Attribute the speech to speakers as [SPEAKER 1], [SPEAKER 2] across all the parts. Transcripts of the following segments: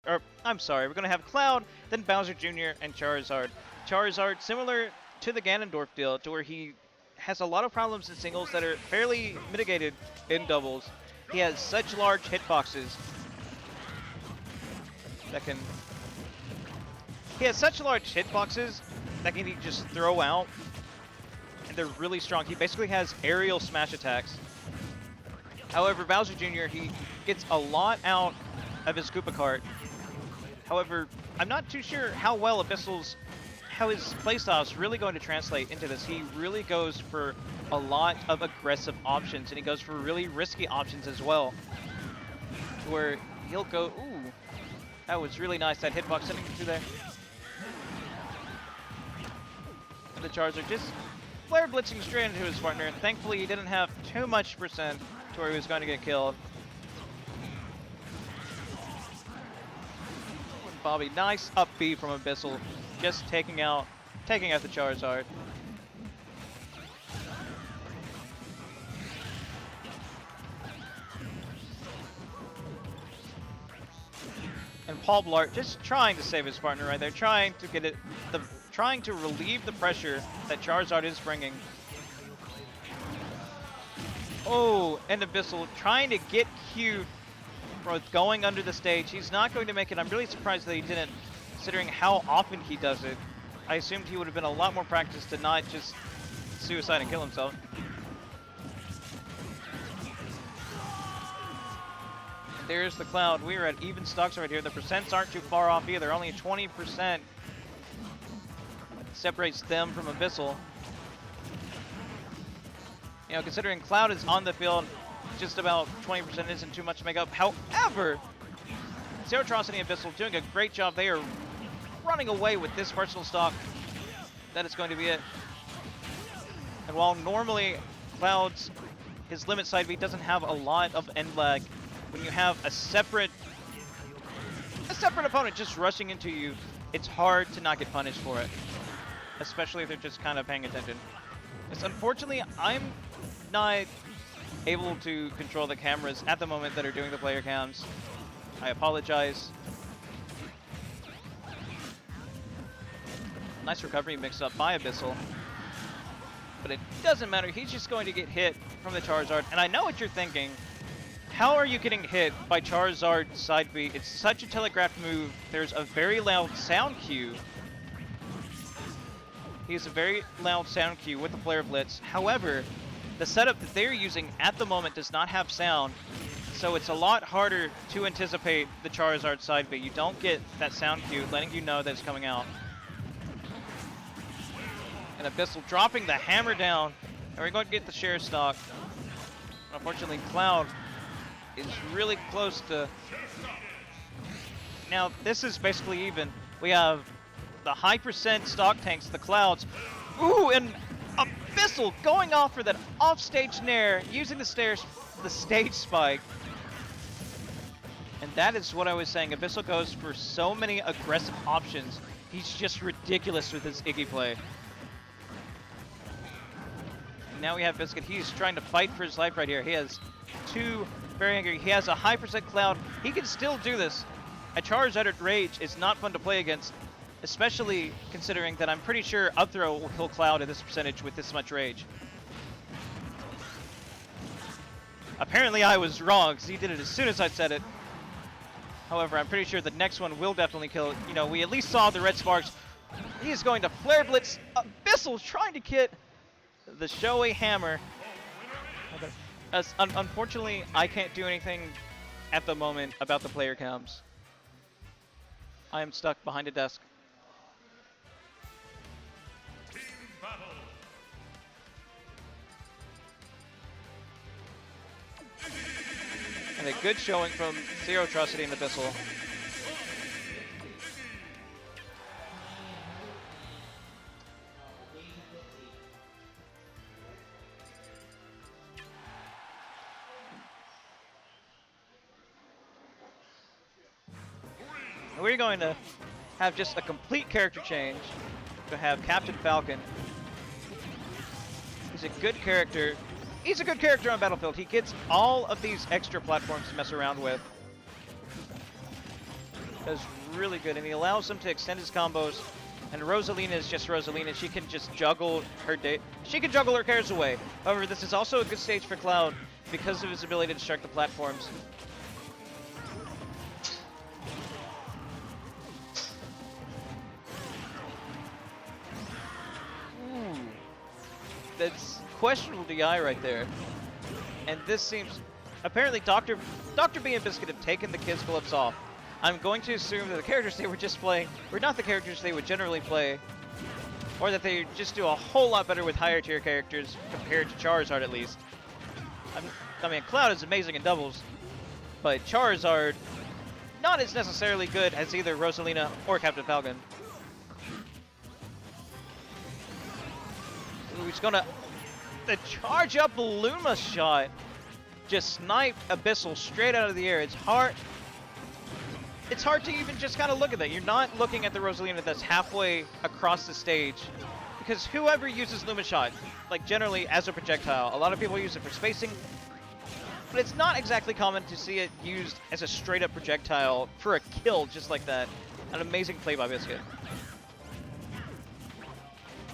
[SPEAKER 1] or I'm sorry, we're going to have Cloud, then Bowser Jr., and Charizard. Charizard, similar to the Ganondorf deal, to where he has a lot of problems in singles that are fairly mitigated in doubles. He has such large hitboxes that can... He has such large hitboxes that can he just throw out, and they're really strong. He basically has aerial smash attacks. However, Bowser Jr., he gets a lot out of his Koopa cart. However, I'm not too sure how well how his playstyle is really going to translate into this. He really goes for a lot of aggressive options, and he goes for really risky options as well. Where he'll go, ooh, that was really nice, that hitbox sending him through there. And the Charizard just flare blitzing straight into his partner. Thankfully, he didn't have too much percent to where he was going to get killed. Bobby, nice up B from Abyssal, just taking out the Charizard. And Paul Blart just trying to save his partner right there, trying to relieve the pressure that Charizard is bringing. Oh, and Abyssal trying to get Q for going under the stage. He's not going to make it. I'm really surprised that he didn't, considering how often he does it. I assumed he would have been a lot more practiced to not just suicide and kill himself. There's the Cloud. We are at even stocks right here. The percents aren't too far off either. Only 20% separates them from Abyssal. You know, considering Cloud is on the field, just about 20% isn't too much to make up. However, Zerotrocity and Abyssal doing a great job. They are running away with this personal stock. That is going to be it. And while normally Cloud's, his limit side B doesn't have a lot of end lag, when you have a separate opponent just rushing into you, it's hard to not get punished for it. Especially if they're just kind of paying attention. It's unfortunately, I'm not able to control the cameras at the moment that are doing the player cams. I apologize. Nice recovery mixed up by Abyssal. But it doesn't matter, he's just going to get hit from the Charizard. And I know what you're thinking. How are you getting hit by Charizard side B? It's such a telegraphed move. There's a very loud sound cue. He has a very loud sound cue with the Flare Blitz. However, the setup that they're using at the moment does not have sound, so it's a lot harder to anticipate the Charizard side B. You don't get that sound cue letting you know that it's coming out. And Abyssal dropping the hammer down, and we're going to get the share stock. Unfortunately, Cloud is really close to... Now, this is basically even. We have the high percent stock tanks, the Clouds. Ooh, and Abyssal going off for that off-stage nair, using the stage spike. And that is what I was saying. Abyssal goes for so many aggressive options. He's just ridiculous with his Iggy play. And now we have Biscuit. He's trying to fight for his life right here. He has two very angry. He has a high percent Cloud. He can still do this. A Charizard Rage is not fun to play against, especially considering that I'm pretty sure up throw will kill Cloud at this percentage with this much rage. Apparently I was wrong, because he did it as soon as I said it. However, I'm pretty sure the next one will definitely kill it. You know, we at least saw the red sparks. He is going to Flare Blitz. Abyssal trying to get the Shoei Hammer. Unfortunately, I can't do anything at the moment about the player cams. I am stuck behind a desk. And a good showing from Zerotrocity and Abyssal. We're going to have just a complete character change to have Captain Falcon. He's a good character. He's a good character on Battlefield. He gets all of these extra platforms to mess around with. Does really good, and he allows him to extend his combos. And Rosalina is just Rosalina. She can just juggle her she can juggle her cares away. However, this is also a good stage for Cloud because of his ability to destruct the platforms. Ooh. That's questionable DI right there. And this seems... Apparently, Dr. B and Biscuit have taken the kids' gloves off. I'm going to assume that the characters they were just playing were not the characters they would generally play, or that they just do a whole lot better with higher tier characters compared to Charizard at least. I mean, Cloud is amazing in doubles, but Charizard not as necessarily good as either Rosalina or Captain Falcon. Ooh, he's gonna... The charge up Luma shot just sniped Abyssal straight out of the air. It's hard to even just kind of look at that. You're not looking at the Rosalina that's halfway across the stage, because whoever uses Luma Shot, like generally as a projectile, a lot of people use it for spacing, but it's not exactly common to see it used as a straight up projectile for a kill just like that. An amazing play by Biscuit.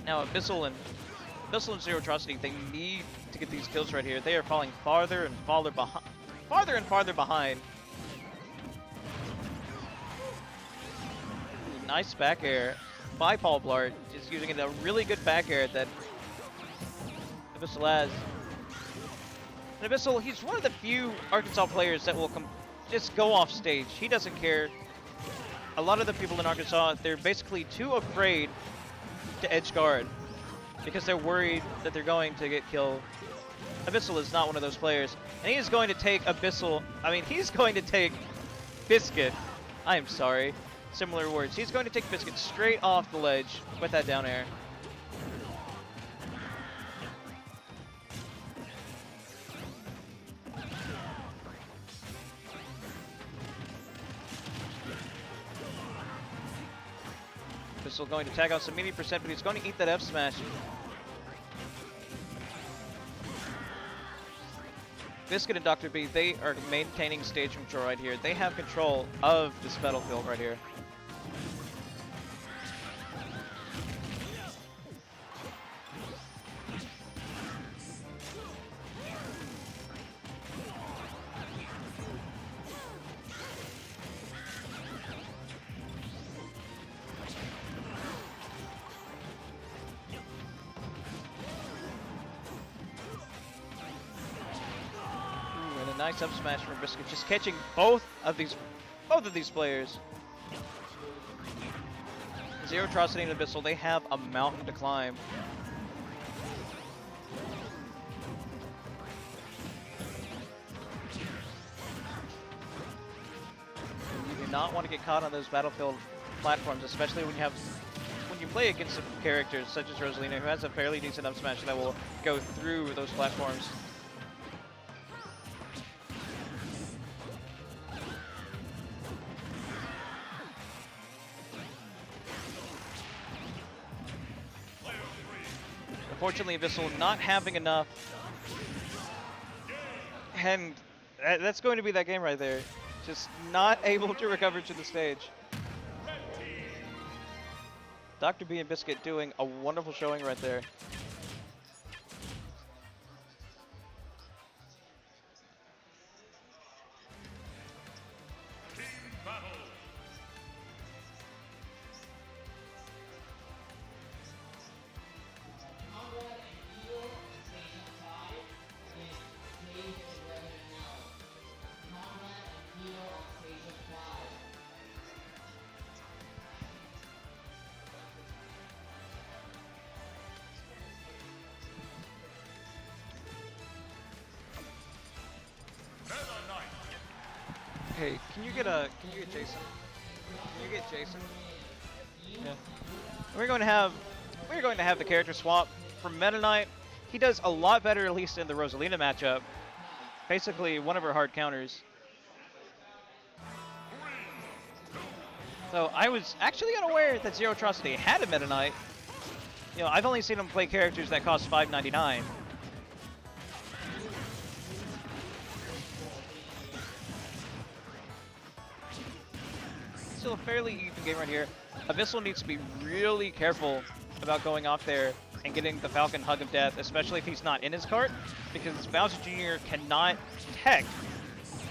[SPEAKER 1] Now Abyssal and Zerotrocity, they need to get these kills right here. They are falling farther and farther behind. Nice back air by Paul Blart, just using a really good back air that Abyssal has. And Abyssal, he's one of the few Arkansas players that will just go off stage. He doesn't care. A lot of the people in Arkansas, they're basically too afraid to edge guard because they're worried that they're going to get killed. Abyssal is not one of those players. And he is going to take he's going to take Biscuit. I am sorry. Similar words. He's going to take Biscuit straight off the ledge with that down air. Abyssal going to tag out some meaty percent, but he's going to eat that F smash. Biscuit and Dr. B, they are maintaining stage control right here. They have control of this battlefield right here. Nice up smash from Biscuit, just catching both of these players. Zerotrocity and Abyssal, they have a mountain to climb. You do not want to get caught on those battlefield platforms, especially when you play against some characters such as Rosalina, who has a fairly decent up smash that will go through those platforms. Unfortunately, Abyssal not having enough, and that's going to be that game right there. Just not able to recover to the stage. Dr. B and Biscuit doing a wonderful showing right there. Hey, can you get Jason? Can you get Jason? Yeah. We're going to have the character swap for Meta Knight. He does a lot better, at least in the Rosalina matchup. Basically, one of her hard counters. So I was actually unaware that Zerotrocity had a Meta Knight. You know, I've only seen him play characters that cost $5.99. still a fairly even game right here. Abyssal needs to be really careful about going off there and getting the Falcon Hug of Death, especially if he's not in his cart, because Bowser Jr. cannot tech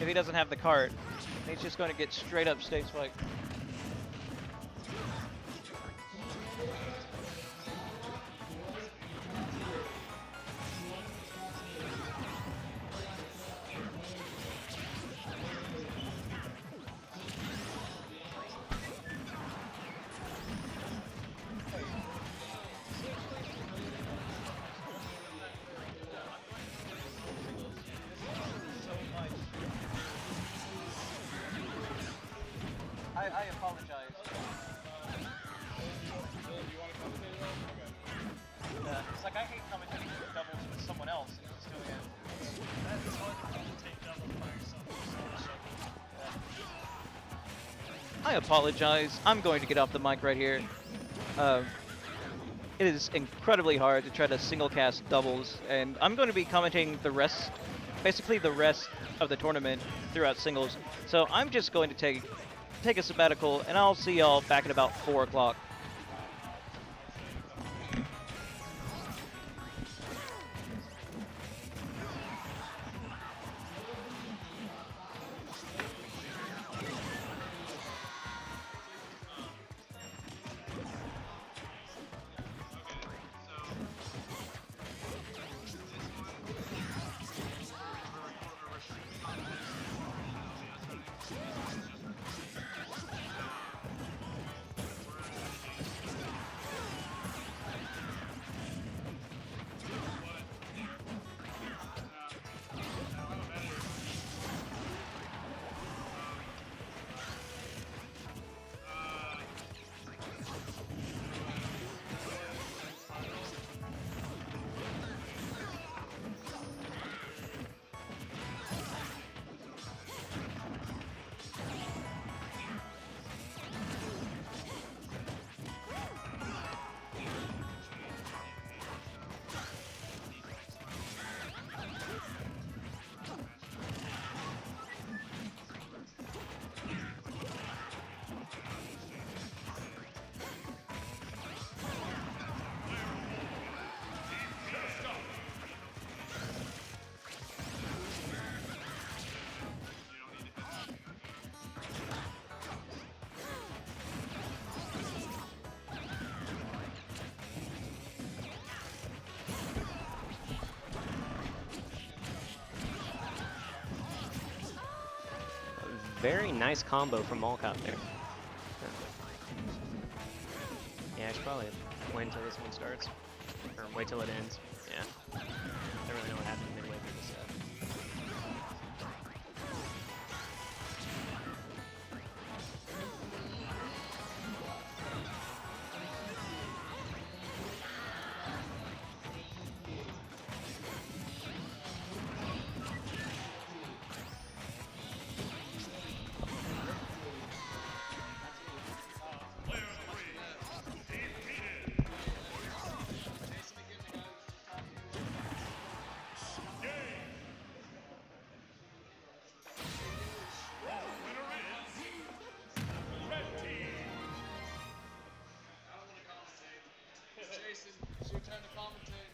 [SPEAKER 1] if he doesn't have the cart. He's just going to get straight up stage spike. I apologize. It's like I hate commentating doubles with someone else and just doing it.
[SPEAKER 2] It's hard to commentate doubles by yourself.
[SPEAKER 1] I apologize. I'm going to get off the mic right here. It is incredibly hard to try to single cast doubles, and I'm going to be commenting the rest, basically the rest of the tournament throughout singles. So I'm just going to take a sabbatical, and I'll see y'all back at about 4 o'clock.
[SPEAKER 3] Very nice combo from Malcott there. Yeah, I should probably wait until this one starts. Or wait till it ends. Yeah. I don't really know what happened midway through the set.
[SPEAKER 2] Jason, it's your turn to commentate.